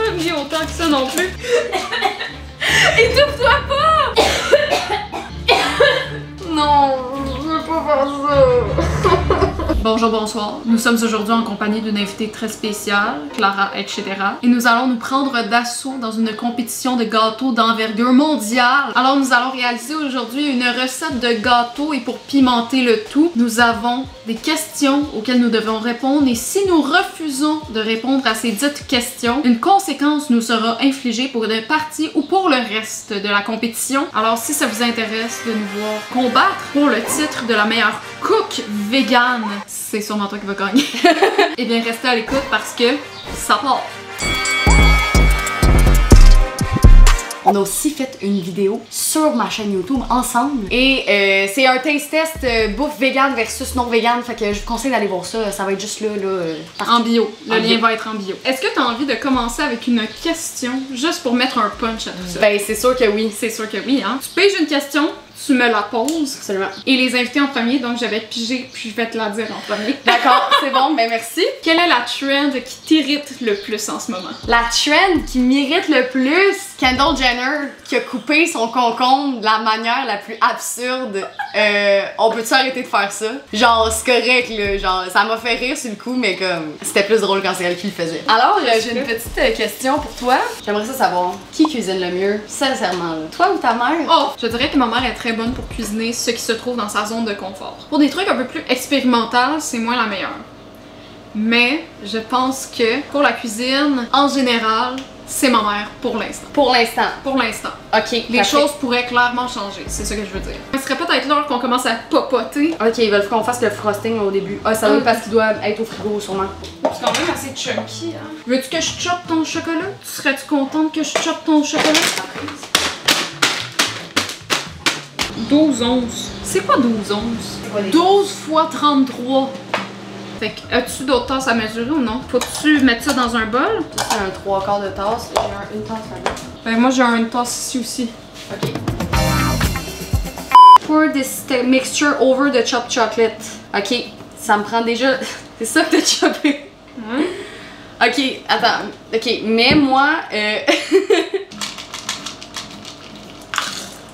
pas mis autant que ça non plus. Étouffe-toi pas! Non, je veux pas faire ça. Bonjour, bonsoir. Nous sommes aujourd'hui en compagnie d'une invitée très spéciale, Clara, etc. Et nous allons nous prendre d'assaut dans une compétition de gâteaux d'envergure mondiale. Alors nous allons réaliser aujourd'hui une recette de gâteau et pour pimenter le tout, nous avons des questions auxquelles nous devons répondre et si nous refusons de répondre à ces dites questions, une conséquence nous sera infligée pour une partie ou pour le reste de la compétition. Alors si ça vous intéresse de nous voir combattre pour le titre de la meilleure cook vegan, c'est sûrement toi qui vas gagner. Eh bien, restez à l'écoute parce que ça part! On a aussi fait une vidéo sur ma chaîne YouTube ensemble. Et c'est un taste test bouffe vegan versus non vegan. Fait que je vous conseille d'aller voir ça. Ça va être juste là. En bio. Le lien va être en bio. Est-ce que tu as envie de commencer avec une question juste pour mettre un punch à tout ça? Ben, c'est sûr que oui. C'est sûr que oui, hein? Tu piges une question, tu me la poses. Absolument. Et les invités en premier, donc je vais te piger puis je vais te la dire en premier. D'accord, c'est bon, ben merci. Quelle est la trend qui t'irrite le plus en ce moment? La trend qui m'irrite le plus, Kendall Jenner qui a coupé son concombre de la manière la plus absurde. On peut-tu arrêter de faire ça? Genre, c'est correct, là. Genre, ça m'a fait rire sur le coup, mais comme, c'était plus drôle quand c'est elle qui le faisait. Alors, j'ai une petite question pour toi. J'aimerais ça savoir, qui cuisine le mieux, sincèrement, là? Toi ou ta mère? Oh, je dirais que ma mère est très bonne pour cuisiner ce qui se trouve dans sa zone de confort. Pour des trucs un peu plus expérimentaux, c'est moins la meilleure. Mais je pense que pour la cuisine, en général, c'est ma mère pour l'instant. Pour l'instant. Pour l'instant. Ok. Les choses pourraient clairement changer, c'est ça que je veux dire. Il serait peut-être l'heure qu'on commence à popoter. Ok, ils veulent qu'on fasse le frosting au début. Ah, ça va parce qu'il doit être au frigo, sûrement. C'est quand même assez chunky, hein. Veux-tu que je choppe ton chocolat? Serais-tu contente que je choppe ton chocolat? 12 onces. C'est quoi 12 onces? 12 fois 33. Fait que, as-tu d'autres tasses à mesurer ou non? Faut-tu mettre ça dans un bol? Ça, c'est un 3/4 de tasse. J'ai une tasse là-bas. Ben, moi, j'ai une tasse ici aussi. Ok. Pour this mixture over the chopped chocolate. Ok, ça me prend déjà. C'est ça que t'as choppé. Ok, attends. Ok, mais moi.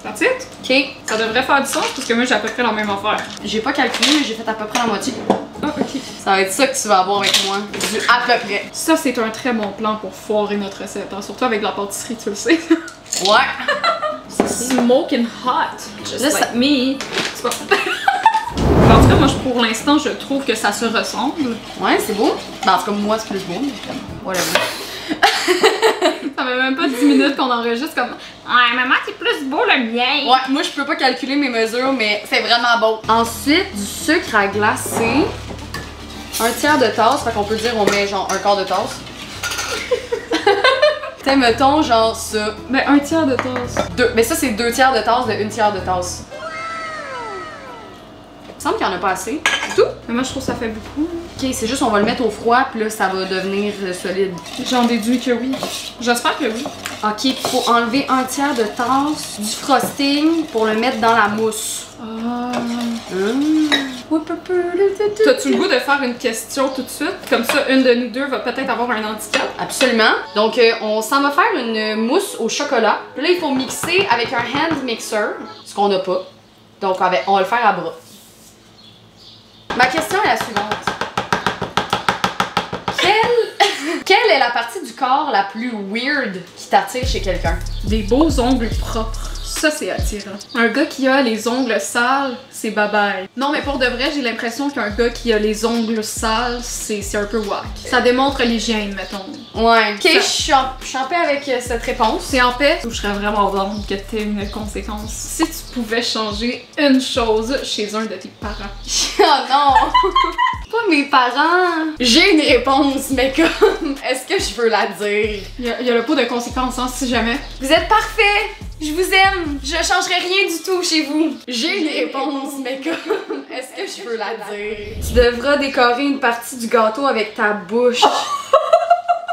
That's it? Ok. Ça devrait faire du sens parce que moi, j'ai à peu près la même affaire. J'ai pas calculé, mais j'ai fait à peu près la moitié. Ah, ok. Ça va être ça que tu vas avoir avec moi. Du à peu près. Ça, c'est un très bon plan pour foirer notre recette, hein? Surtout avec la pâtisserie, tu le sais. Ouais. Smoking hot. Just Là, like me. C'est pas... En tout cas, moi, pour l'instant, je trouve que ça se ressemble. Ouais, c'est beau. Ben, en tout cas, moi, c'est plus beau, mais comme, voilà. Ça fait même pas 10 minutes qu'on enregistre comme ouais, maman, c'est plus beau le mien. Ouais, moi, je peux pas calculer mes mesures, mais c'est vraiment beau. Ensuite, du sucre à glacer. 1/3 de tasse, fait qu'on peut dire on met genre 1/4 de tasse. T'sais, mettons genre ça. Ben, 1/3 de tasse. Mais ça, c'est 2/3 de tasse de 1/3 de tasse. Il me semble qu'il y en a pas assez. Tout? Mais moi, je trouve que ça fait beaucoup. Ok, c'est juste on va le mettre au froid, puis là, ça va devenir solide. J'en déduis que oui. J'espère que oui. Ok, faut enlever 1/3 de tasse du frosting pour le mettre dans la mousse. Ah. T'as-tu le goût de faire une question tout de suite? Comme ça, une de nous deux va peut-être avoir un handicap. Absolument. Donc, on s'en va faire une mousse au chocolat. Puis là, il faut mixer avec un hand mixer, ce qu'on n'a pas. Donc, on va le faire à bras. Ma question est la suivante. Quelle est la partie du corps la plus weird qui t'attire chez quelqu'un? Des beaux ongles propres. Ça, c'est attirant. Un gars qui a les ongles sales, c'est bye-bye. Non, mais pour de vrai, j'ai l'impression qu'un gars qui a les ongles sales, c'est un peu whack. Ça démontre l'hygiène, mettons. Ouais. Ok, je suis en paix avec cette réponse. C'est en paix ou je serais vraiment down que t'aies une conséquence. Si tu pouvais changer une chose chez un de tes parents. Oh non! Pas mes parents! J'ai une réponse, mais comme, est-ce que je veux la dire? Il y a le pot de conséquences, hein, si jamais. Vous êtes parfait! Je vous aime! Je changerai rien du tout chez vous! J'ai une réponse, mais comme, est-ce que je veux la dire? Tu devras décorer une partie du gâteau avec ta bouche.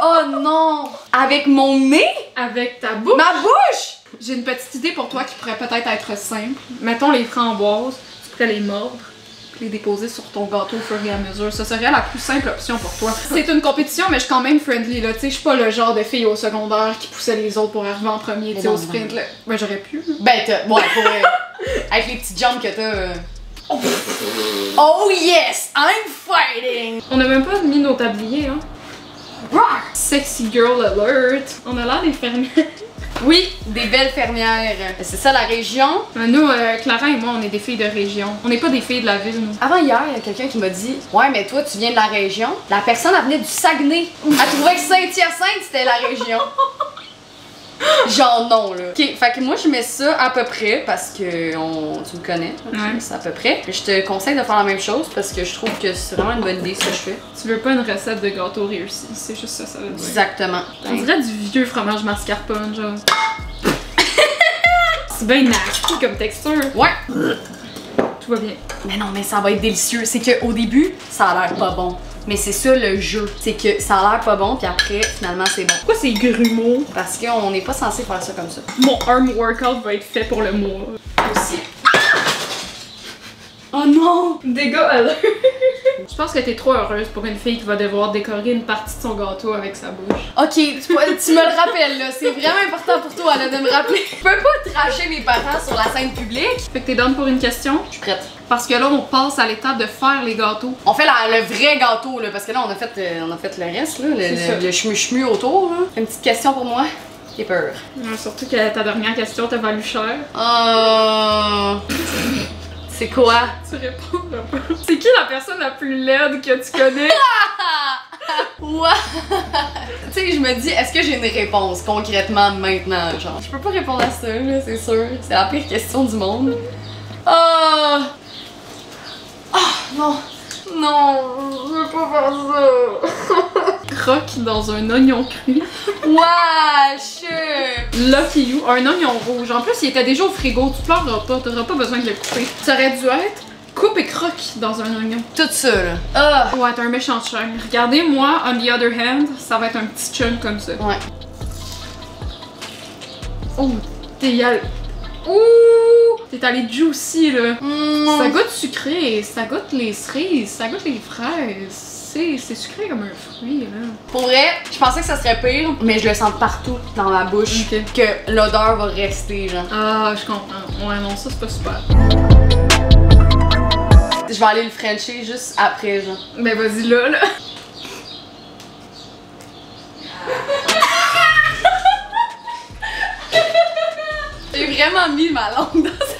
Oh non! Avec mon nez? Avec ta bouche? Ma bouche! J'ai une petite idée pour toi qui pourrait peut-être être simple. Mettons les framboises, tu pourrais les mordre. les déposer sur ton gâteau au fur et à mesure. Ce serait la plus simple option pour toi. C'est une compétition, mais je suis quand même friendly, là. Tu sais, je suis pas le genre de fille au secondaire qui poussait les autres pour arriver en premier, tu sais, au sprint, là. Ben, j'aurais pu. Ben, ouais, pour avec les petites jambes que t'as. Oh yes, I'm fighting! On a même pas mis nos tabliers, hein. Rock! Sexy girl alert! On a l'air des fermières. Oui, des belles fermières. C'est ça la région? Nous, Clara et moi, on est des filles de région. On n'est pas des filles de la ville, nous. Avant hier, il y a quelqu'un qui m'a dit ouais, mais toi, tu viens de la région. La personne, elle venait du Saguenay. Elle trouvait que Saint-Hyacinthe, c'était la région. Genre non, là. Ok, fait que moi, je mets ça à peu près parce que tu me connais. Ouais. C'est à peu près. Je te conseille de faire la même chose parce que je trouve que c'est vraiment une bonne idée ce que je fais. Tu veux pas une recette de gâteau réussi, c'est juste ça, ça veut dire. Exactement. On dirait du vieux fromage mascarpone, genre. C'est bien nasty comme texture. Ouais. Tout va bien. Mais non, mais ça va être délicieux. C'est qu'au début, ça a l'air pas bon. Mais c'est ça le jeu. C'est que ça a l'air pas bon, puis après, finalement, c'est bon. Pourquoi c'est grumeaux? Parce qu'on n'est pas censé faire ça comme ça. Mon arm workout va être fait pour le mois. Aussi. Oh non! Dégâts alert! Je pense que t'es trop heureuse pour une fille qui va devoir décorer une partie de son gâteau avec sa bouche. Ok, tu me le rappelles là, c'est vraiment important pour toi là, de me rappeler. Je peux pas tracher mes parents sur la scène publique. Fait que t'es down pour une question? Je suis prête. Parce que là, on passe à l'étape de faire les gâteaux. On fait le vrai gâteau là, parce que là on a fait le reste là, le chmu-chmu autour là. Une petite question pour moi? J'ai peur. Surtout que ta dernière question t'a valu cher. C'est quoi? Tu réponds pas. C'est qui la personne la plus laide que tu connais? Ouais! Tu sais, je me dis, est-ce que j'ai une réponse concrètement maintenant? Genre, je peux pas répondre à ça, là, c'est sûr. C'est la pire question du monde. Ah! Non! Non! Je veux pas faire ça! Croque dans un oignon cru. Wesh! Lucky you, un oignon rouge. En plus, il était déjà au frigo, tu pleureras pas, t'auras pas besoin de le couper. Ça aurait dû être coupe et croque dans un oignon. Tout ça, là. Ah! Ouais, t'es un méchant chunk. Regardez, moi, on the other hand, ça va être un petit chunk comme ça. Ouais. Oh, t'es allé. Ouh! T'es allé juicy, là. Ça goûte sucré, ça goûte les cerises, ça goûte les fraises. C'est sucré comme un fruit, là. Pour vrai, je pensais que ça serait pire, mais je le sens partout dans ma bouche. Ok. Que l'odeur va rester, genre. Ah, je comprends. Ouais, non, ça, c'est pas super. Je vais aller le frencher juste après, genre. Ben, vas-y là, là. J'ai vraiment mis ma langue dans ça.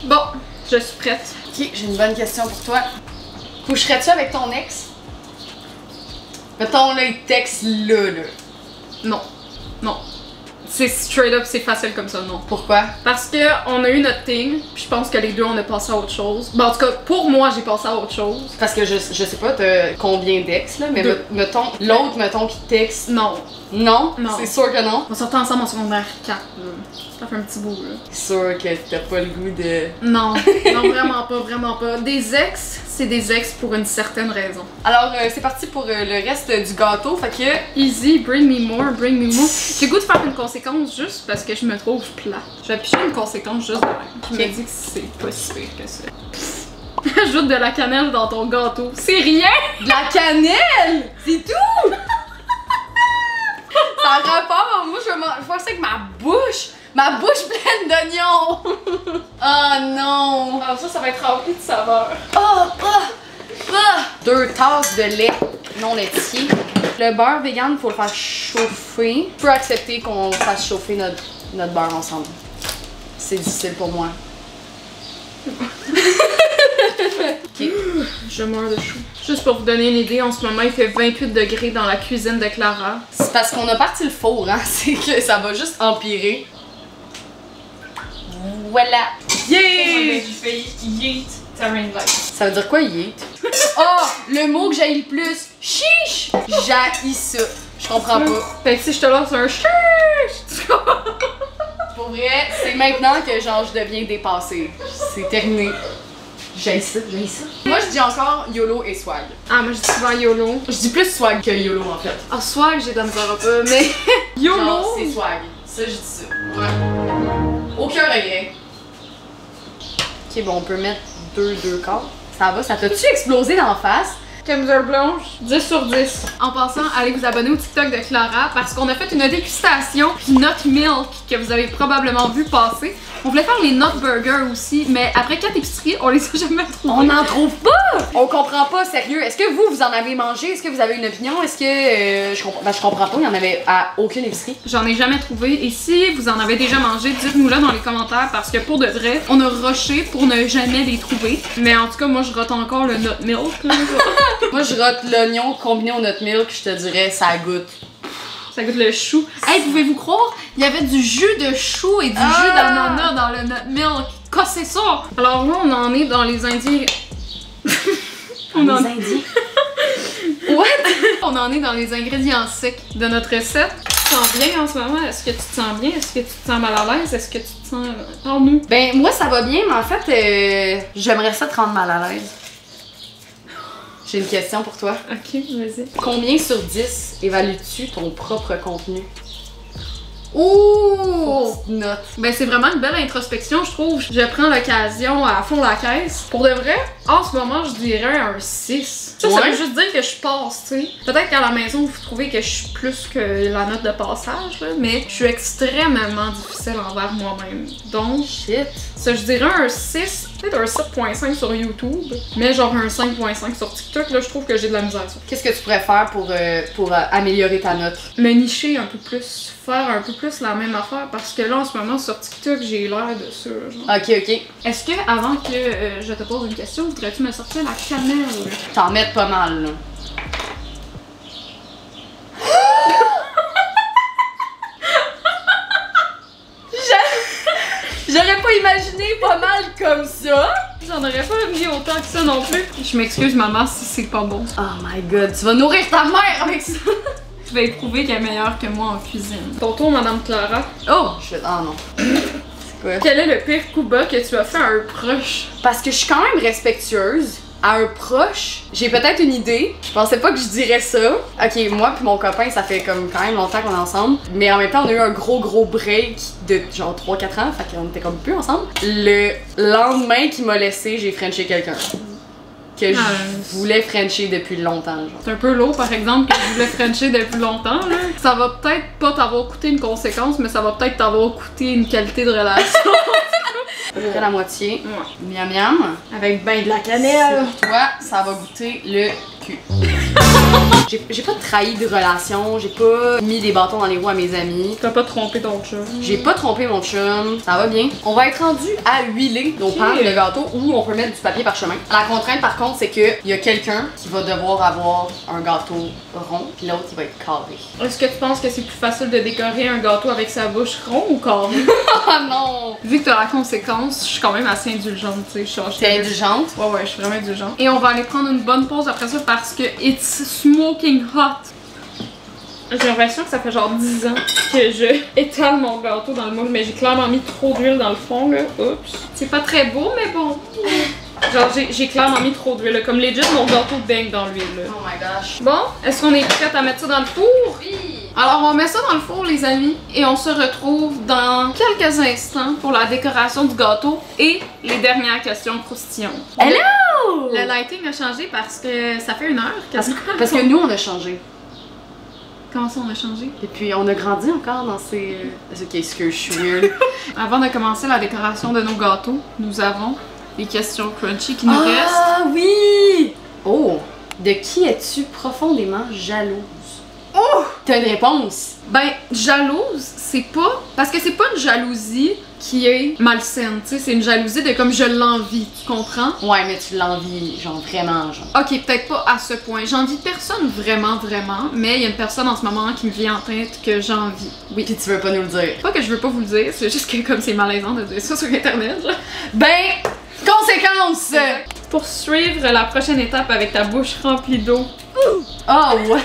Bon, je suis prête. Ok, j'ai une bonne question pour toi. Coucherais-tu avec ton ex? Mettons là, il texte là. Non. Non. C'est straight up, c'est facile comme ça, non. Pourquoi? Parce que on a eu notre thing, puis je pense que les deux on a passé à autre chose. Ben, en tout cas, pour moi, j'ai passé à autre chose. Parce que je sais pas t'as combien d'ex là, mais Deux. mettons, l'autre, mettons, qui texte. Non. Non? Non. C'est sûr que non? On sortait ensemble en secondaire 4, là. Ça fait un petit bout, là. C'est sûr que t'as pas le goût de... Non. Non, vraiment pas, vraiment pas. Des ex, c'est des ex pour une certaine raison. Alors, c'est parti pour le reste du gâteau, fait que... Easy, bring me more, bring me more. J'ai le goût de faire une conséquence juste parce que je me trouve plat. Je vais picher une conséquence juste de même. Je me dis que c'est pas si pire que ça. Ajoute de la cannelle dans ton gâteau. C'est rien! De la cannelle! C'est tout! Ça a rapport, moi je vais faire ça avec ma bouche pleine d'oignons! Oh non! Alors ça va être rempli de saveur. Oh! 2 tasses de lait non laitier. Le beurre vegan, faut le faire chauffer. Je peux accepter qu'on fasse chauffer notre beurre ensemble. C'est difficile pour moi. Okay. Je meurs de chaud. Juste pour vous donner une idée, en ce moment il fait 28 degrés dans la cuisine de Clara. C'est parce qu'on a parti le four, hein? C'est que ça va juste empirer. Voilà! Yeah! Ça veut dire quoi, yeet? Oh! Le mot que j'haïs le plus! Chiche! J'haïs ça. Je comprends pas. Fait que si je te lance un chiche! Pour vrai, c'est maintenant que genre je deviens dépassée. C'est terminé. J'haïs ça, j'haïs ça. Moi je dis encore YOLO et swag. Ah, moi je dis souvent YOLO. Je dis plus swag que YOLO en fait. Ah, swag, j'ai de la misère un peu, mais YOLO! Genre, c'est swag. Ça, je dis ça. Ouais. Aucun regret. Ok, bon, on peut mettre 2 quarts. Ça va, ça t'a-tu explosé d'en face? Camisole blanche, 10 sur 10. En passant, allez vous abonner au TikTok de Clara parce qu'on a fait une dégustation Nut Milk que vous avez probablement vu passer. On voulait faire les Nut Burgers aussi, mais après 4 épiceries, on les a jamais trouvés. On n'en trouve pas! On comprend pas, sérieux. Est-ce que vous en avez mangé? Est-ce que vous avez une opinion? Est-ce que... je comprends pas, il y en avait à aucune épicerie. J'en ai jamais trouvé. Et si vous en avez déjà mangé, dites-nous-le dans les commentaires parce que pour de vrai, on a rushé pour ne jamais les trouver. Mais en tout cas, moi, je rote encore le Nut Milk. Là. Moi, je rote l'oignon combiné au Nut Milk, je te dirais, ça goûte. Ça goûte le chou. Hey, pouvez-vous croire? Il y avait du jus de chou et du jus d'ananas dans le Nut Milk. Qu'est-ce que c'est ça? Alors là, on en est dans les Indiens. Les Indiens? What? On en est dans les ingrédients secs de notre recette. Tu te sens bien en ce moment? Est-ce que tu te sens bien? Est-ce que tu te sens mal à l'aise? Est-ce que tu te sens... Parle-nous. Ben, moi, ça va bien, mais en fait, j'aimerais ça te rendre mal à l'aise. J'ai une question pour toi. Ok, vas-y. Combien sur 10 évalues-tu ton propre contenu? Ouh! Note. Ben c'est vraiment une belle introspection, je trouve. Je prends l'occasion à fond la caisse. Pour de vrai, en ce moment, je dirais un 6. Ça veut juste dire que je passe, tu sais. Peut-être qu'à la maison, vous trouvez que je suis plus que la note de passage, là, mais je suis extrêmement difficile envers moi-même. Donc, ça, je dirais un 6, peut-être un 7.5 sur YouTube, mais genre un 5.5 sur TikTok, là, je trouve que j'ai de la misère. Qu'est-ce que tu pourrais faire pour améliorer ta note? Me nicher un peu plus, faire un peu plus la même affaire, parce que là, en ce moment, sur TikTok, j'ai l'air de ça, genre. Ok. Est-ce que, avant que je te pose une question, voudrais-tu me sortir la cannelle? T'en mets pas mal, là. J'aurais pas imaginé pas mal comme ça. J'en aurais pas mis autant que ça non plus. Je m'excuse, maman, si c'est pas bon. Oh my god, tu vas nourrir ta mère avec ça. Tu vas éprouver qu'elle est meilleure que moi en cuisine. Ton tour, Madame Clara. Oh, oh non. C'est quoi? Quel est le pire coup bas que tu as fait à un proche? Parce que je suis quand même respectueuse. À un proche, j'ai peut-être une idée. Je pensais pas que je dirais ça. Ok, moi puis mon copain, ça fait comme quand même longtemps qu'on est ensemble. Mais en même temps, on a eu un gros break de genre 3-4 ans. Fait qu'on était comme plus ensemble. Le lendemain qu'il m'a laissé, j'ai frenché quelqu'un. Que je voulais frencher depuis longtemps. Genre. C'est un peu lourd, par exemple, que je voulais frencher depuis longtemps. Là. Ça va peut-être pas t'avoir coûté une conséquence, mais ça va peut-être t'avoir coûté une qualité de relation. À peu près la moitié. Ouais. Miam miam. Avec ben de la cannelle. Toi, ça va goûter le cul. J'ai pas trahi de relation, j'ai pas mis des bâtons dans les roues à mes amis. T'as pas trompé ton chum. J'ai pas trompé mon chum, ça va bien. On va être rendu à huiler nos pans de gâteau ou on peut mettre du papier parchemin. La contrainte par contre, c'est que y a quelqu'un qui va devoir avoir un gâteau rond, puis l'autre il va être carré. Est-ce que tu penses que c'est plus facile de décorer un gâteau avec sa bouche rond ou carré? Ah non! Vu que t'as la conséquence, je suis quand même assez indulgente, tu sais. T'es indulgente? Ouais, je suis vraiment indulgente. Et on va aller prendre une bonne pause après ça parce que it's smoking hot. J'ai l'impression que ça fait genre 10 ans que je étale mon gâteau dans le moule, mais j'ai clairement mis trop d'huile dans le fond, là. Oups. C'est pas très beau, mais bon. Genre, j'ai clairement mis trop d'huile, là. Comme legit, mon gâteau baigne dans l'huile, là. Oh my gosh. Bon, est-ce qu'on est prête à mettre ça dans le four? Oui! Alors, on met ça dans le four, les amis, et on se retrouve dans quelques instants pour la décoration du gâteau et les dernières questions croustillantes. Hello! Le lighting a changé parce que ça fait 1 heure quasiment. Parce que nous, on a changé. Comment ça, on a changé? Et puis, on a grandi encore dans ces... Ok, est-ce que je suis weird? Avant de commencer la décoration de nos gâteaux, nous avons les questions crunchy qui nous restent. Ah oui! Oh! De qui es-tu profondément jalouse? Oh! T'as une réponse? Ben, jalouse, c'est pas... Parce que c'est pas une jalousie qui est malsaine, tu sais, c'est une jalousie de comme je l'envie, tu comprends? Ouais, mais tu l'envies, genre vraiment, genre. Ok, peut-être pas à ce point. J'envie personne vraiment, mais il y a une personne en ce moment qui me vient en tête que j'envie. Oui. Puis tu veux pas nous le dire? Pas que je veux pas vous le dire, c'est juste que comme c'est malaisant de dire ça sur internet, genre. Ben, conséquence! Pour suivre la prochaine étape avec ta bouche remplie d'eau. Oh ouais!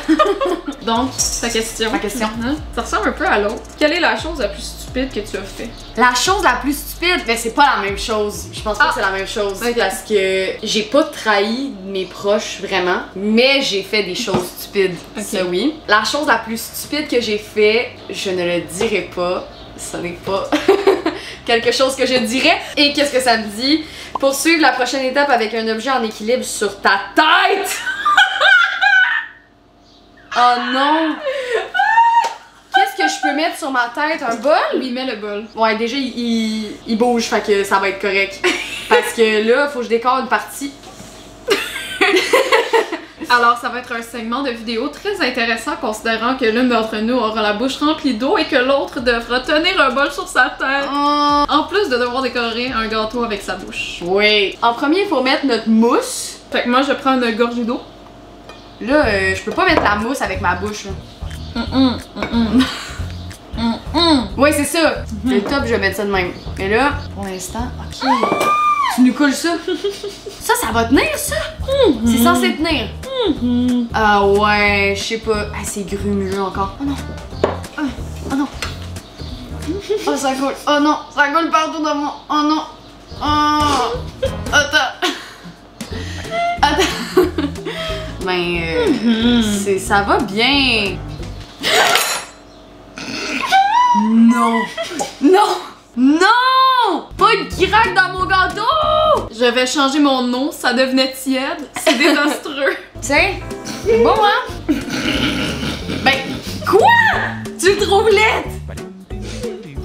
Donc, ta question. Ma question. Ça ressemble un peu à l'autre. Quelle est la chose la plus stupide que tu as fait? La chose la plus stupide, ben c'est pas la même chose. Je pense pas que c'est la même chose. Okay. Parce que j'ai pas trahi mes proches vraiment, mais j'ai fait des choses stupides. Okay. Ça oui. La chose la plus stupide que j'ai fait, je ne le dirai pas. Ce n'est pas quelque chose que je dirais. Et qu'est-ce que ça me dit? Poursuivre la prochaine étape avec un objet en équilibre sur ta tête! Oh non! Qu'est-ce que je peux mettre sur ma tête? Un bol? Oui, mets le bol. Ouais, déjà, il bouge, fait que ça va être correct. Parce que là, faut que je décore une partie. Alors, ça va être un segment de vidéo très intéressant considérant que l'une d'entre nous aura la bouche remplie d'eau et que l'autre devra tenir un bol sur sa tête. En plus de devoir décorer un gâteau avec sa bouche. Oui. En premier, il faut mettre notre mousse. Fait que moi, je prends une gorgée d'eau. Là, je peux pas mettre la mousse avec ma bouche, là. Ouais, c'est ça. Le top, je vais mettre ça de même. Et là, pour l'instant, ok. Tu nous coules ça? Ça va tenir, ça? C'est censé tenir. Ah ouais, je sais pas. Ah, c'est grumuleux encore. Oh non. Oh non. Oh, ça coule. Oh non, ça coule partout dans mon... Oh non. Oh. Attends. Ben, ça va bien. Non. Non. Non! Pas une craque dans mon gâteau! Je vais changer mon nom, ça devenait tiède. C'est désastreux. Tiens, c'est bon, hein? Ben, quoi? Tu le trouves laide?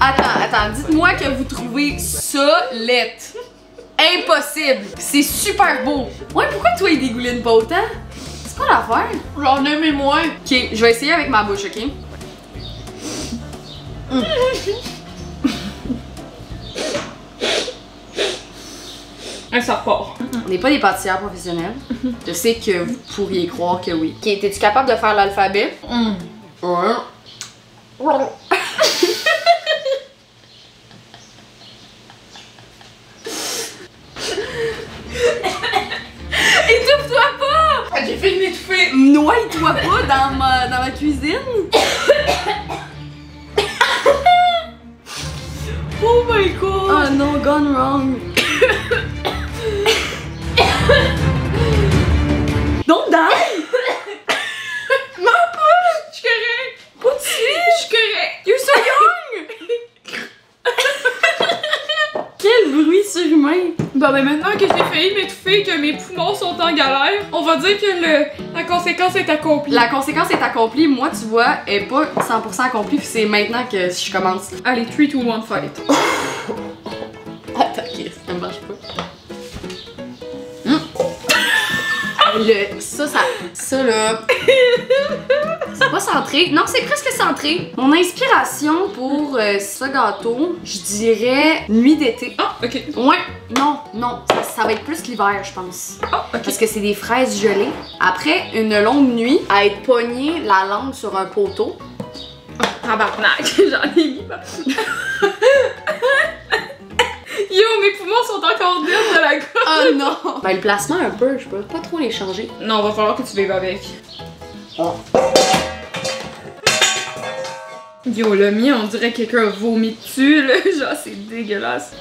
Attends, dites-moi que vous trouvez ça laide. Impossible! C'est super beau! Ouais, pourquoi toi il dégouline pas autant? C'est quoi l'affaire? J'en ai mais moins. Ok, je vais essayer avec ma bouche, ok? Et ça part. On n'est pas des pâtissières professionnelles. Je sais que vous pourriez croire que oui. Ok, es-tu capable de faire l'alphabet? Ouais. Étouffe-toi pas! J'ai fait de m'étouffer. Noie-toi pas dans ma cuisine. Oh my god. Oh non, gone wrong. Don't die! Non, pas! Je suis correct! Pas de suite! Je suis correct! You're so young! Quel bruit surhumain! Bon, ben maintenant que j'ai failli m'étouffer, que mes poumons sont en galère, on va dire que la conséquence est accomplie. La conséquence est accomplie, moi tu vois, elle est pas 100% accomplie, puis c'est maintenant que je commence. Allez, 3, 2, 1, fight. Attends, ok, ça ne marche pas. Ça là, c'est pas centré. Non, c'est presque centré. Mon inspiration pour ce gâteau, je dirais nuit d'été. Ah, ok. Ouais, non, ça va être plus l'hiver, je pense. Ah, ok. Parce que c'est des fraises gelées. Après une longue nuit, à être pogné la langue sur un poteau. Tabarnak, j'en ai mis. Yo, mes poumons sont encore vides de la gorge. Oh non! Ben le placement un peu, je peux pas trop les changer. Non, va falloir que tu vives avec. Oh. Yo, le mien, on dirait que quelqu'un a vomi dessus, là. Genre, c'est dégueulasse.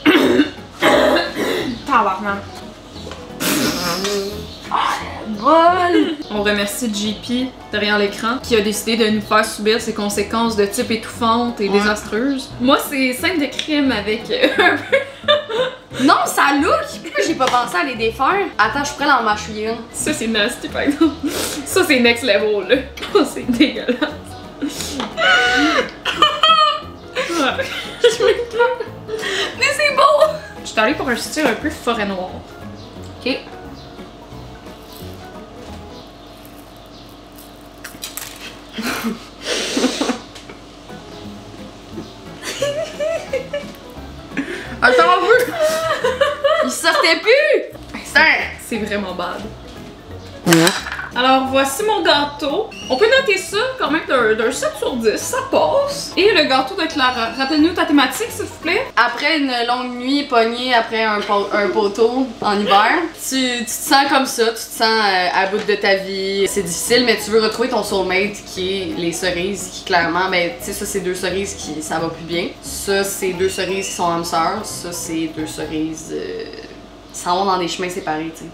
Tabarnak. Vol! On remercie JP derrière l'écran qui a décidé de nous faire subir ces conséquences de type étouffantes et désastreuses. Moi, c'est scène de crime avec un peu. Non, ça look! Pourquoi j'ai pas pensé à les défaire? Attends, je pourrais l'en mâchouiller une. Ça, c'est nasty, par exemple. Ça, c'est next level, là. Oh, c'est dégueulasse. Mais c'est beau! Je suis allée pour un style un peu forêt noire. Ok. Ah, t'en veux? Il sortait plus! C'est vraiment bad. Alors, voici mon gâteau. On peut noter ça quand même d'un 7 sur 10, ça passe. Et le gâteau de Clara. Rappelle-nous ta thématique, s'il vous plaît. Après une longue nuit pognée après un poteau en hiver, tu te sens comme ça, tu te sens à bout de ta vie. C'est difficile, mais tu veux retrouver ton soulmate qui est les cerises, qui clairement, ben tu sais, ça c'est deux cerises qui ça va plus bien. Ça c'est deux cerises qui sont âmes sœurs. Ça c'est deux cerises qui s'en vont dans des chemins séparés, tu sais.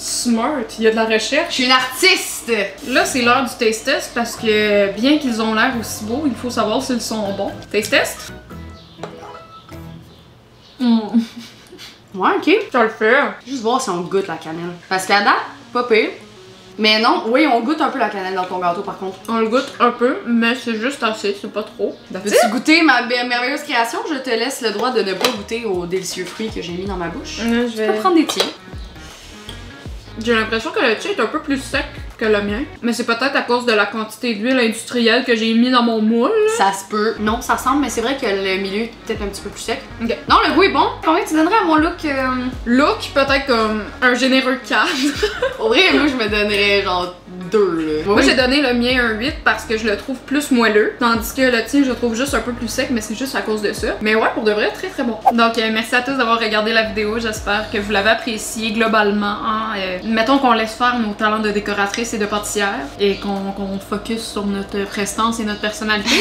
Smart, il y a de la Je recherche. suis une artiste! Là, c'est l'heure du taste test parce que bien qu'ils ont l'air aussi beaux, il faut savoir s'ils sont bons. Taste test? Ouais, ok. Ça le fait. Juste voir si on goûte la cannelle. Parce qu'à date, pas pire. Mais non, oui, on goûte un peu la cannelle dans ton gâteau par contre. On le goûte un peu, mais c'est juste assez, c'est pas trop. Veux-tu goûter ma merveilleuse création? Je te laisse le droit de ne pas goûter aux délicieux fruits que j'ai mis dans ma bouche. Je vais... Tu peux prendre des tiens. J'ai l'impression que le tien est un peu plus sec que le mien. Mais c'est peut-être à cause de la quantité d'huile industrielle que j'ai mis dans mon moule. Ça se peut. Non, ça ressemble, mais c'est vrai que le milieu est peut-être un petit peu plus sec. Ok. Non, le goût est bon. Combien tu donnerais à mon look? Look, peut-être comme un généreux 4. Au vrai, moi, je me donnerais genre 2. Moi, j'ai donné le mien un 8 parce que je le trouve plus moelleux. Tandis que le tien, je le trouve juste un peu plus sec, mais c'est juste à cause de ça. Mais ouais, pour de vrai, très très bon. Donc, merci à tous d'avoir regardé la vidéo. J'espère que vous l'avez apprécié globalement. Hein. Mettons qu'on laisse faire nos talents de décoratrice et de pâtissière et qu'on focus sur notre prestance et notre personnalité.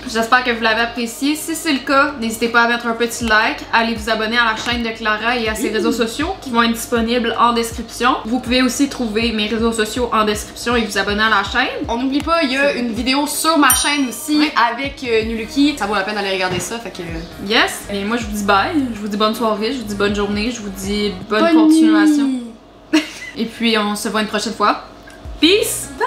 J'espère que vous l'avez apprécié. Si c'est le cas, n'hésitez pas à mettre un petit like, allez vous abonner à la chaîne de Clara et à ses réseaux sociaux qui vont être disponibles en description. Vous pouvez aussi trouver mes réseaux sociaux en description et vous abonner à la chaîne. On n'oublie pas, il y a une vidéo sur ma chaîne aussi avec Nuluki. Ça vaut la peine d'aller regarder ça, fait que... Yes! Et moi je vous dis bye, je vous dis bonne soirée, je vous dis bonne journée, je vous dis bonne continuation. Nuit. Et puis on se voit une prochaine fois. Peace! Bye!